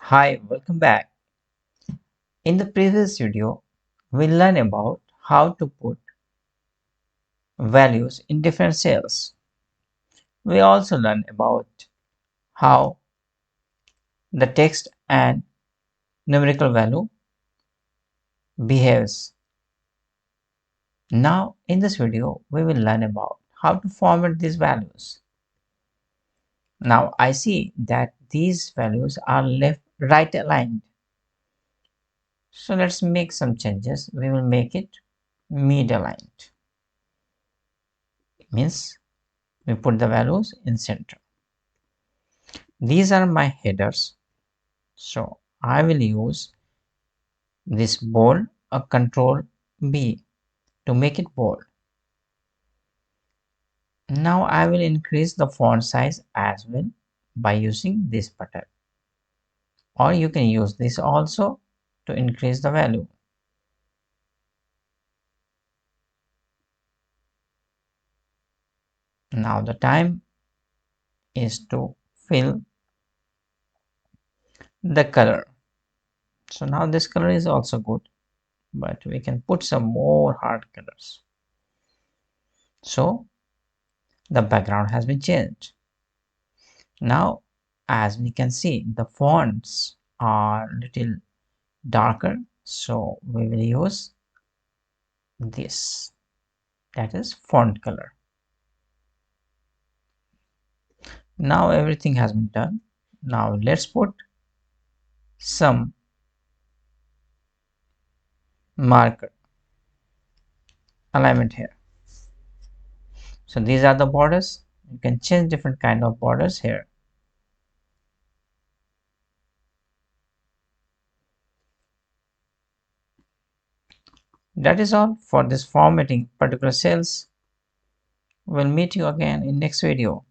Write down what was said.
Hi, welcome back. In the previous video, we learned about how to put values in different cells. We also learned about how the text and numerical value behaves. Now, in this video, we will learn about how to format these values. Now, I see that these values are left right aligned. So let's make some changes. We will make it mid aligned. It means we put the values in center. These are my headers, so I will use this bold, a control B to make it bold. Now I will increase the font size as well by using this button, or you can use this also to increase the value. Now the time is to fill the color. So now this color is also good, but we can put some more hard colors. So the background has been changed. Now, as we can see, the fonts are little darker, so we will use this, that is font color. Now everything has been done. Now let's put some marker alignment here. So these are the borders. You can change different kind of borders here. That is all for this formatting particular cells. We'll meet you again in next video.